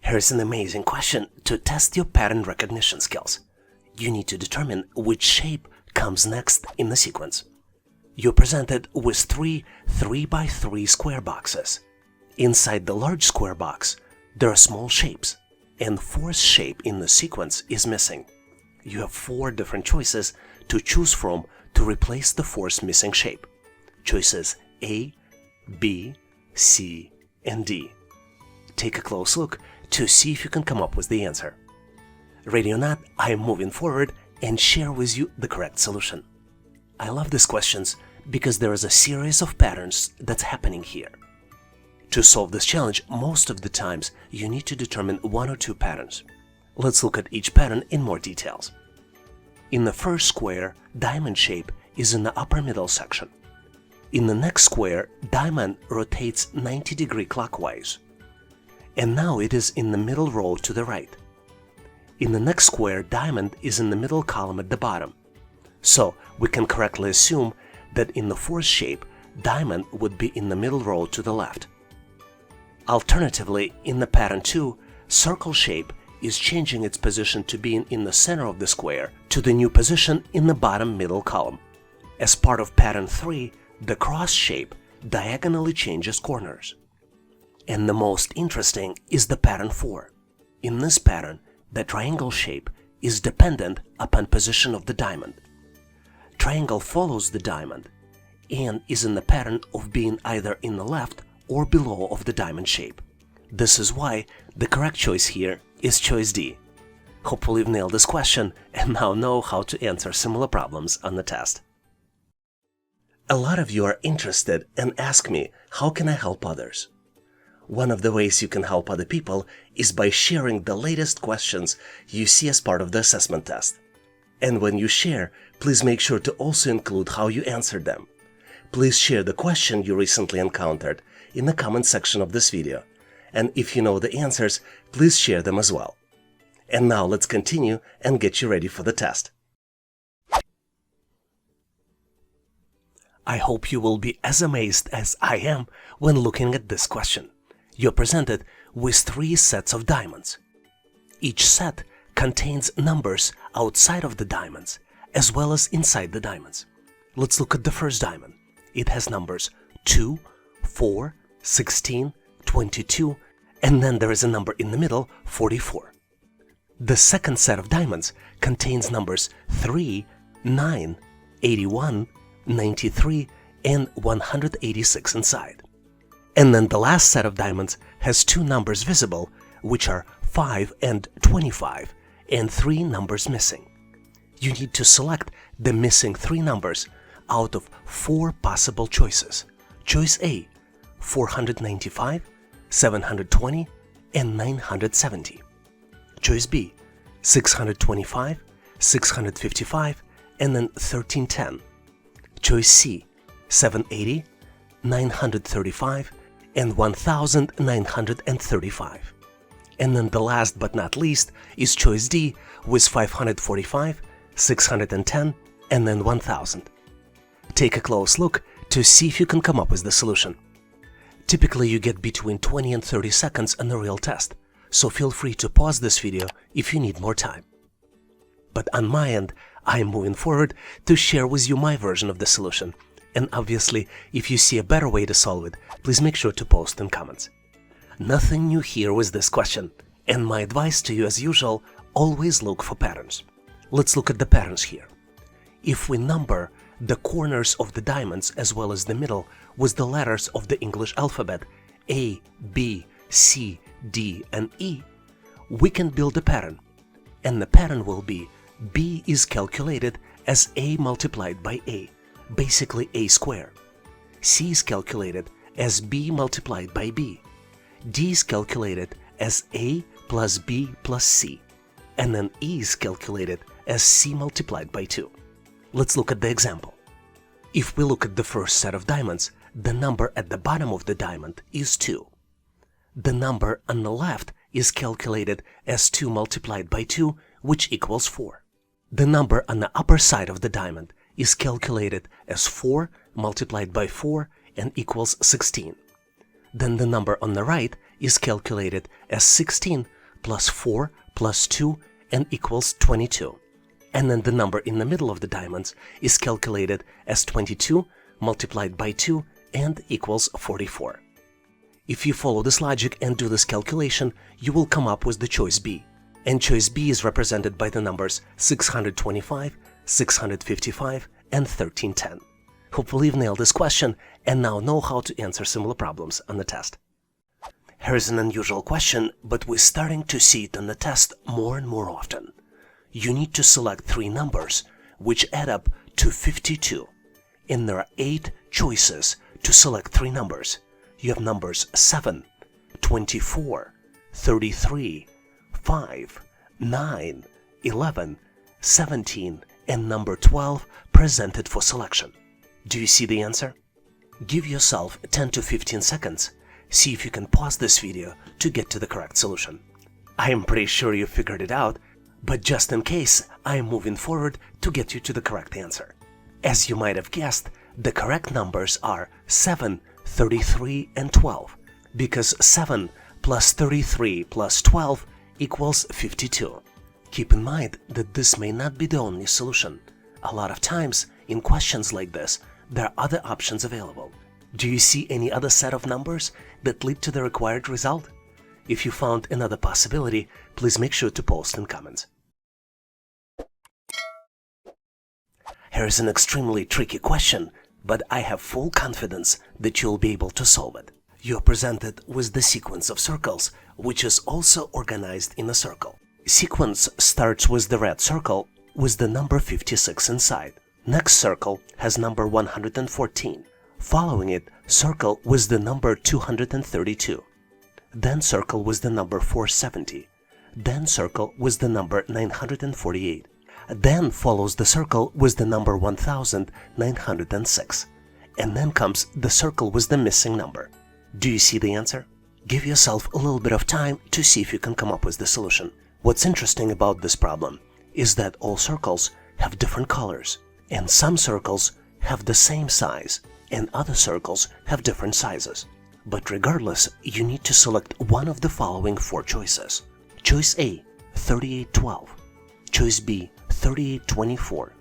Here's an amazing question to test your pattern recognition skills. You need to determine which shape comes next in the sequence. You're presented with three 3x3 square boxes. Inside the large square box, there are small shapes, and fourth shape in the sequence is missing. You have 4 different choices to choose from to replace the fourth missing shape. Choices A, B, C, and D. Take a close look to see if you can come up with the answer. Ready or not, I am moving forward and share with you the correct solution. I love these questions because there is a series of patterns that's happening here. To solve this challenge, most of the times you need to determine 1 or 2 patterns. Let's look at each pattern in more details. In the first square, diamond shape is in the upper middle section. In the next square, diamond rotates 90-degree clockwise. And now it is in the middle row to the right. In the next square, diamond is in the middle column at the bottom. So we can correctly assume that in the fourth shape, diamond would be in the middle row to the left. Alternatively, in the pattern 2, circle shape is changing its position to being in the center of the square to the new position in the bottom middle column. As part of pattern 3, the cross shape diagonally changes corners. And the most interesting is the pattern 4. In this pattern, the triangle shape is dependent upon position of the diamond. Triangle follows the diamond and is in the pattern of being either in the left or below of the diamond shape. This is why the correct choice here is choice D. Hopefully you've nailed this question and now know how to answer similar problems on the test. A lot of you are interested and ask me, how can I help others? One of the ways you can help other people is by sharing the latest questions you see as part of the assessment test. And when you share, please make sure to also include how you answered them. Please share the question you recently encountered in the comment section of this video. And if you know the answers, please share them as well. And now let's continue and get you ready for the test. I hope you will be as amazed as I am when looking at this question. You're presented with 3 sets of diamonds. Each set contains numbers outside of the diamonds as well as inside the diamonds. Let's look at the first diamond. It has numbers 2, 4, 16, 22, and then there is a number in the middle, 44. The second set of diamonds contains numbers 3, 9, 81, 93, and 186 inside. And then the last set of diamonds has 2 numbers visible, which are 5 and 25, and 3 numbers missing. You need to select the missing 3 numbers out of 4 possible choices. Choice A, 495, 720, and 970. Choice B, 625, 655, and then 1310. Choice C, 780, 935, and 1935. And then the last but not least is choice D with 545, 610, and then 1000. Take a close look to see if you can come up with the solution. Typically you get between 20 and 30 seconds on the real test, so feel free to pause this video if you need more time. But on my end, I am moving forward to share with you my version of the solution. And obviously, if you see a better way to solve it, please make sure to post in comments. Nothing new here with this question, and my advice to you as usual, always look for patterns. Let's look at the patterns here. If we number the corners of the diamonds as well as the middle with the letters of the English alphabet A, B, C, D, and E, we can build a pattern. And the pattern will be B is calculated as A multiplied by A, basically A square. C is calculated as B multiplied by B. D is calculated as A plus B plus C. And then E is calculated as C multiplied by 2. Let's look at the example. If we look at the first set of diamonds, the number at the bottom of the diamond is 2. The number on the left is calculated as 2 multiplied by 2, which equals 4. The number on the upper side of the diamond is calculated as 4 multiplied by 4 and equals 16. Then the number on the right is calculated as 16 plus 4 plus 2 and equals 22. And then the number in the middle of the diamonds is calculated as 22 multiplied by 2 and equals 44. If you follow this logic and do this calculation, you will come up with the choice B. And choice B is represented by the numbers 625, 655, and 1310. Hopefully you've nailed this question and now know how to answer similar problems on the test. Here's an unusual question, but we're starting to see it on the test more and more often. You need to select 3 numbers which add up to 52. And there are 8 choices to select 3 numbers. You have numbers 7, 24, 33, 5, 9, 11, 17, and number 12 presented for selection. Do you see the answer? Give yourself 10 to 15 seconds. See if you can pause this video to get to the correct solution. I am pretty sure you figured it out, but just in case, I am moving forward to get you to the correct answer. As you might have guessed, the correct numbers are 7, 33, and 12, because 7 plus 33 plus 12 equals 52. Keep in mind that this may not be the only solution. A lot of times, in questions like this, there are other options available. Do you see any other set of numbers that lead to the required result? If you found another possibility, please make sure to post in comments. Here's an extremely tricky question, but I have full confidence that you'll be able to solve it. You're presented with the sequence of circles, which is also organized in a circle. Sequence starts with the red circle with the number 56 inside. Next circle has number 114. Following it, circle with the number 232. Then circle with the number 470. Then circle with the number 948. Then follows the circle with the number 1906. And then comes the circle with the missing number. Do you see the answer? Give yourself a little bit of time to see if you can come up with the solution. What's interesting about this problem is that all circles have different colors, and some circles have the same size, and other circles have different sizes. But regardless, you need to select one of the following 4 choices. Choice A, 3812. Choice B, 3824.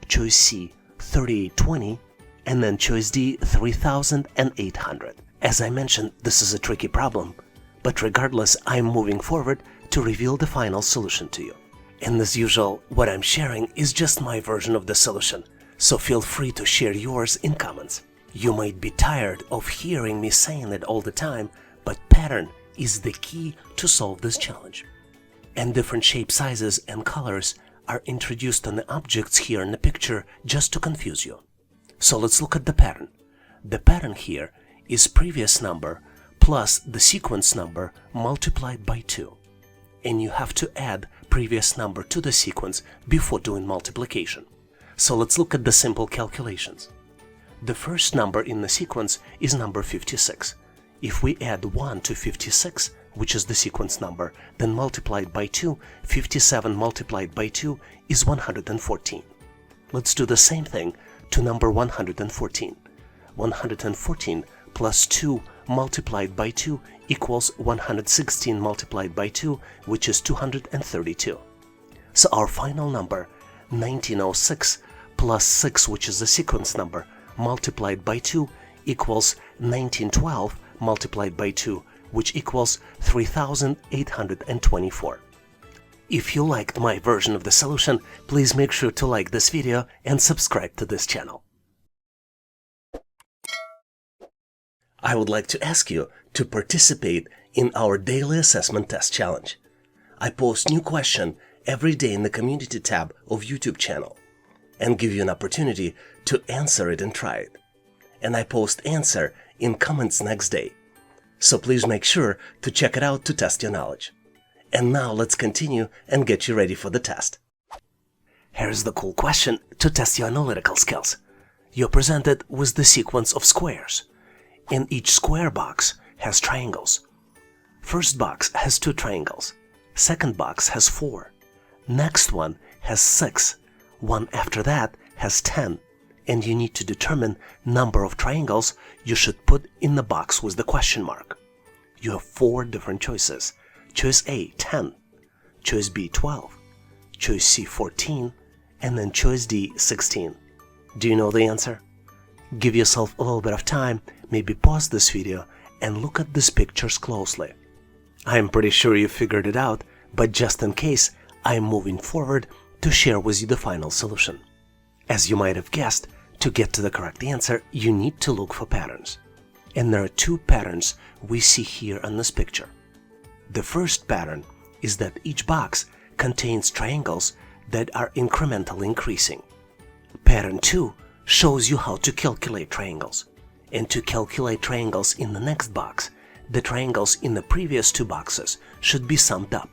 Choice C, 3820. And then choice D, 3800. As I mentioned, this is a tricky problem, but regardless, I'm moving forward to reveal the final solution to you. And as usual, what I'm sharing is just my version of the solution, so feel free to share yours in comments. You might be tired of hearing me saying it all the time, but pattern is the key to solve this challenge. And different shape sizes and colors are introduced on the objects here in the picture just to confuse you. So let's look at the pattern. The pattern here is previous number plus the sequence number multiplied by 2. And you have to add previous number to the sequence before doing multiplication. So let's look at the simple calculations. The first number in the sequence is number 56. If we add 1 to 56, which is the sequence number, then multiplied by 2, 57 multiplied by 2 is 114. Let's do the same thing to number 114. 114 plus 2 multiplied by 2 equals 116 multiplied by 2, which is 232. So our final number, 1906 plus 6, which is the sequence number, multiplied by 2 equals 1912 multiplied by 2, which equals 3824. If you liked my version of the solution, please make sure to like this video and subscribe to this channel. I would like to ask you to participate in our daily assessment test challenge. I post new question every day in the community tab of YouTube channel and give you an opportunity to answer it and try it. And I post answer in comments next day. So please make sure to check it out to test your knowledge. And now let's continue and get you ready for the test. Here's the cool question to test your analytical skills. You're presented with the sequence of squares. And each square box has triangles. First box has 2 triangles. Second box has 4. Next one has 6. One after that has 10. And you need to determine number of triangles you should put in the box with the question mark. You have 4 different choices choice A 10, choice B 12, choice C 14, and then choice D 16. Do you know the answer? Give yourself a little bit of time, maybe pause this video and look at these pictures closely. I'm pretty sure you figured it out, but just in case, I'm moving forward to share with you the final solution. As you might have guessed, to get to the correct answer, you need to look for patterns. And there are two patterns we see here on this picture. The first pattern is that each box contains triangles that are incrementally increasing. Pattern 2 shows you how to calculate triangles. And to calculate triangles in the next box, the triangles in the previous two boxes should be summed up.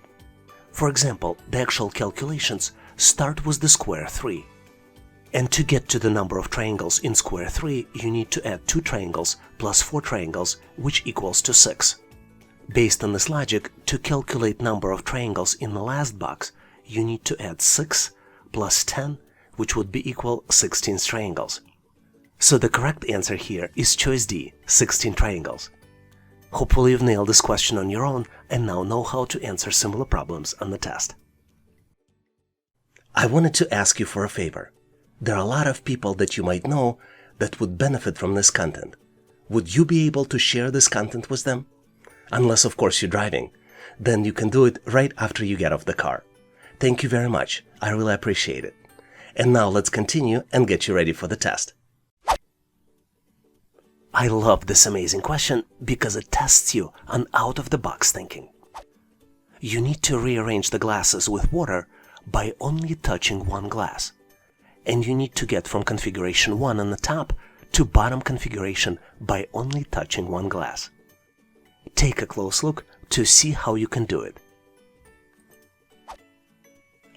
For example, the actual calculations start with the square 3. And to get to the number of triangles in square 3, you need to add 2 triangles plus 4 triangles, which equals to 6. Based on this logic, to calculate number of triangles in the last box, you need to add 6 plus 10, which would be equal 16 triangles. So the correct answer here is choice D, 16 triangles. Hopefully you've nailed this question on your own and now know how to answer similar problems on the test. I wanted to ask you for a favor. There are a lot of people that you might know that would benefit from this content. Would you be able to share this content with them? Unless, of course, you're driving. Then you can do it right after you get off the car. Thank you very much. I really appreciate it. And now let's continue and get you ready for the test. I love this amazing question because it tests you on out-of-the-box thinking. You need to rearrange the glasses with water by only touching one glass. And you need to get from configuration 1 on the top to bottom configuration by only touching one glass. Take a close look to see how you can do it.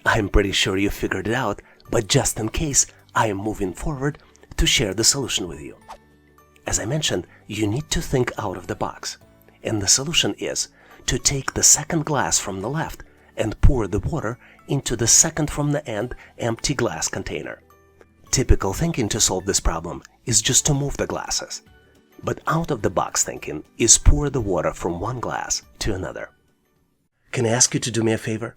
I'm pretty sure you figured it out, but just in case, I am moving forward to share the solution with you. As I mentioned, you need to think out of the box, and the solution is to take the second glass from the left and pour the water into the second from the end empty glass container. Typical thinking to solve this problem is just to move the glasses, but out-of-the-box thinking is pour the water from one glass to another. Can I ask you to do me a favor?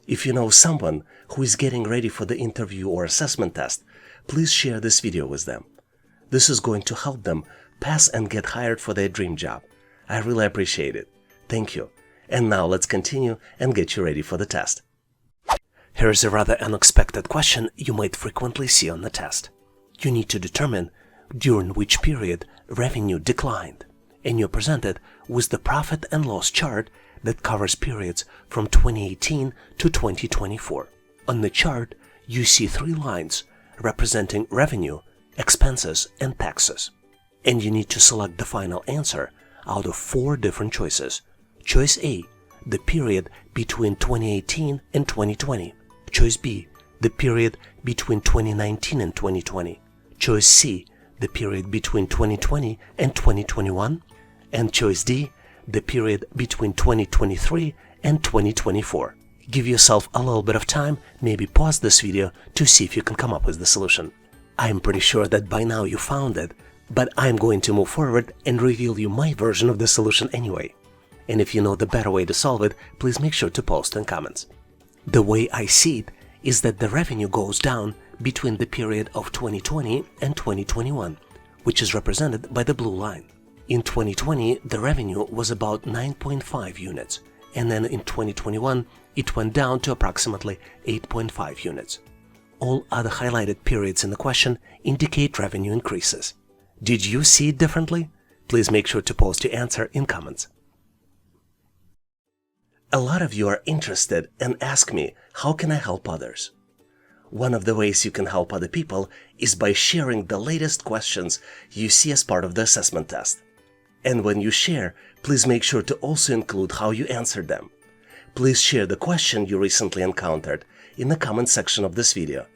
If you know someone who is getting ready for the interview or assessment test, please share this video with them. This is going to help them pass and get hired for their dream job. I really appreciate it. Thank you. And now let's continue and get you ready for the test. Here's a rather unexpected question you might frequently see on the test. You need to determine during which period revenue declined, and you're presented with the profit and loss chart that covers periods from 2018 to 2024. On the chart, you see 3 lines representing revenue, expenses, and taxes. And you need to select the final answer out of 4 different choices. Choice A, the period between 2018 and 2020. Choice B, the period between 2019 and 2020. Choice C, the period between 2020 and 2021. And choice D, the period between 2023 and 2024. Give yourself a little bit of time, maybe pause this video to see if you can come up with the solution. I'm pretty sure that by now you found it, but I'm going to move forward and reveal you my version of the solution anyway. And if you know the better way to solve it, please make sure to post in comments. The way I see it is that the revenue goes down between the period of 2020 and 2021, which is represented by the blue line. In 2020, the revenue was about 9.5 units, and then in 2021, it went down to approximately 8.5 units. All other highlighted periods in the question indicate revenue increases. Did you see it differently? Please make sure to post your answer in comments. A lot of you are interested and ask me, how can I help others? One of the ways you can help other people is by sharing the latest questions you see as part of the assessment test. And when you share, please make sure to also include how you answered them. Please share the question you recently encountered in the comment section of this video.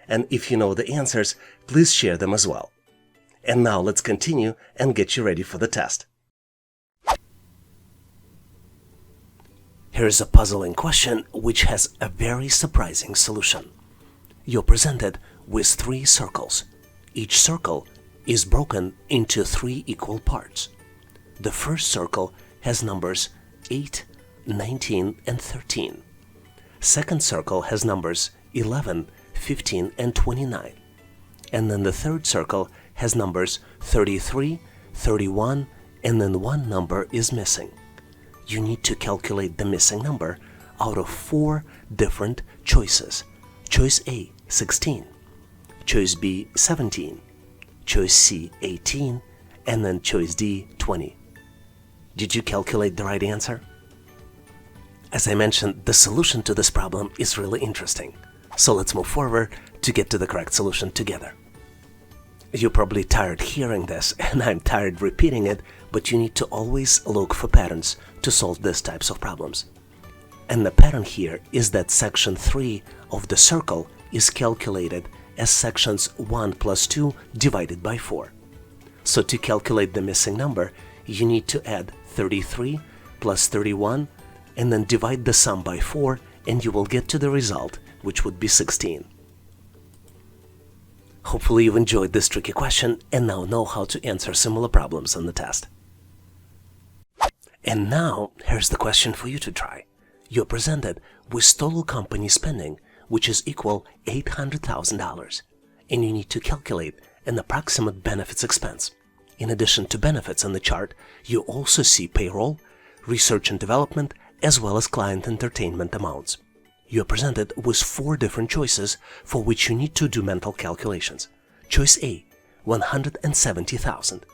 And if you know the answers, please share them as well. And now let's continue and get you ready for the test. Here's a puzzling question which has a very surprising solution. You're presented with 3 circles. Each circle is broken into 3 equal parts. The first circle has numbers 8, 19, and 13. Second circle has numbers 11, 15, and 29. And then the third circle has numbers 33, 31, and then one number is missing. You need to calculate the missing number out of 4 different choices. Choice A, 16. Choice B, 17. Choice C, 18. And then choice D, 20. Did you calculate the right answer? As I mentioned, the solution to this problem is really interesting. So let's move forward to get to the correct solution together. You're probably tired hearing this, and I'm tired repeating it, but you need to always look for patterns to solve these types of problems. And the pattern here is that section 3 of the circle is calculated as sections 1 plus 2 divided by 4. So to calculate the missing number, you need to add 33 plus 31 and then divide the sum by 4, and you will get to the result, which would be 16. Hopefully you've enjoyed this tricky question and now know how to answer similar problems on the test. And now, here's the question for you to try. You're presented with total company spending, which is equal $800,000, and you need to calculate an approximate benefits expense. In addition to benefits on the chart, you also see payroll, research and development, as well as client entertainment amounts. You are presented with 4 different choices for which you need to do mental calculations. Choice A, $170,000.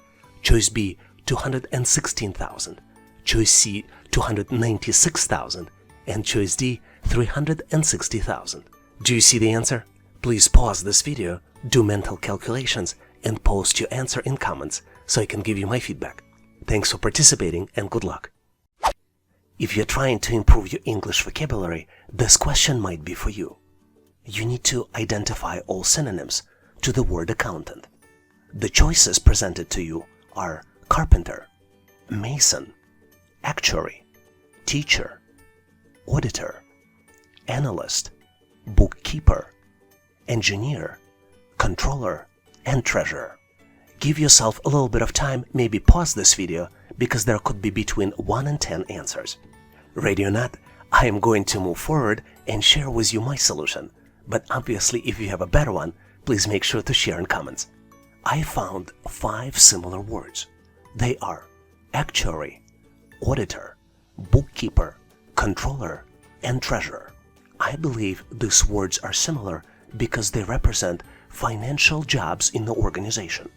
Choice B, $216,000. Choice C, $296,000. And choice D, $360,000. Do you see the answer? Please pause this video, do mental calculations, and post your answer in comments so I can give you my feedback. Thanks for participating and good luck. If you're trying to improve your English vocabulary, this question might be for you. You need to identify all synonyms to the word accountant. The choices presented to you are carpenter, mason, actuary, teacher, auditor, analyst, bookkeeper, engineer, controller, and treasurer. Give yourself a little bit of time, maybe pause this video, because there could be between 1 and 10 answers. Ready or not, I am going to move forward and share with you my solution. But obviously, if you have a better one, please make sure to share in comments. I found 5 similar words. They are actuary, auditor, bookkeeper, controller, and treasurer. I believe these words are similar because they represent financial jobs in the organization.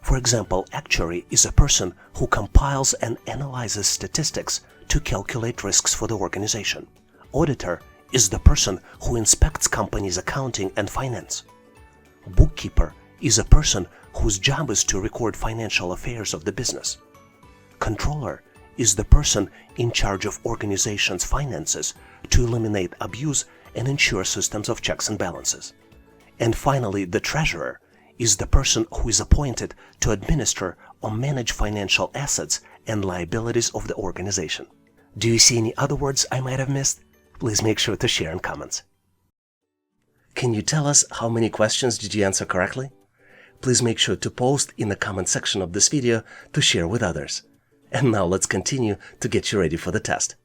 For example, actuary is a person who compiles and analyzes statistics to calculate risks for the organization. Auditor is the person who inspects companies' accounting and finance. Bookkeeper is a person whose job is to record financial affairs of the business. Controller is the person in charge of organization's finances to eliminate abuse and ensure systems of checks and balances. And finally, the treasurer is the person who is appointed to administer or manage financial assets and liabilities of the organization. Do you see any other words I might have missed? Please make sure to share in comments. Can you tell us how many questions did you answer correctly? Please make sure to post in the comment section of this video to share with others. And now let's continue to get you ready for the test.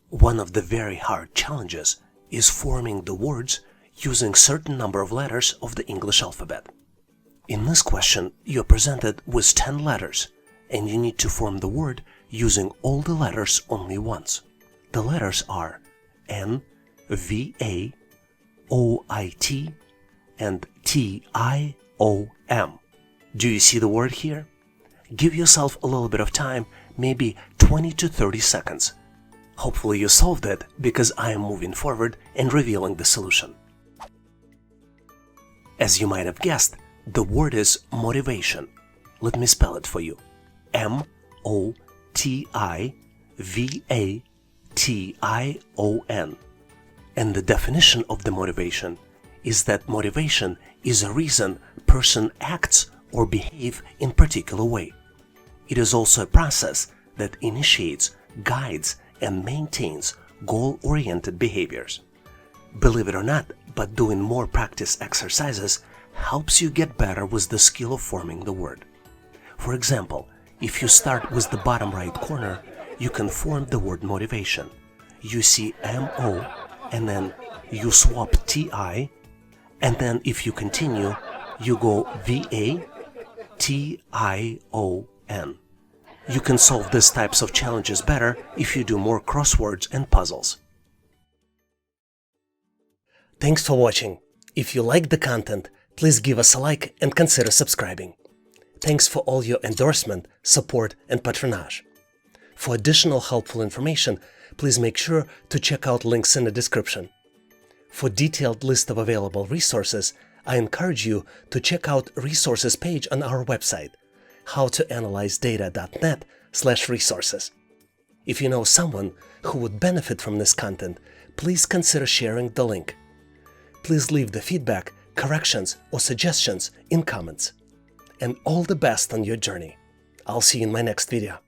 One of the very hard challenges is forming the words using certain number of letters of the English alphabet. In this question, you're presented with 10 letters, and you need to form the word using all the letters only once. The letters are N, V, A, O, I, T, and T, I, O, M. Do you see the word here? Give yourself a little bit of time, maybe 20 to 30 seconds. Hopefully you solved it, because I am moving forward and revealing the solution. As you might have guessed, the word is motivation. Let me spell it for you. M-O-T-I-V-A-T-I-O-N. And the definition of the motivation is that motivation is a reason person acts or behave in particular way. It is also a process that initiates, guides, and maintains goal-oriented behaviors. Believe it or not, but doing more practice exercises helps you get better with the skill of forming the word. For example, if you start with the bottom right corner, you can form the word motivation. You see MO, and then you swap TI, and then if you continue, you go VA, TION. You can solve these types of challenges better if you do more crosswords and puzzles. Thanks for watching. If you liked the content, please give us a like and consider subscribing. Thanks for all your endorsement, support, and patronage. For additional helpful information, please make sure to check out links in the description. For detailed list of available resources, I encourage you to check out resources page on our website, howtoanalyzedata.net/resources. If you know someone who would benefit from this content, please consider sharing the link. Please leave the feedback, corrections, or suggestions in comments. And all the best on your journey. I'll see you in my next video.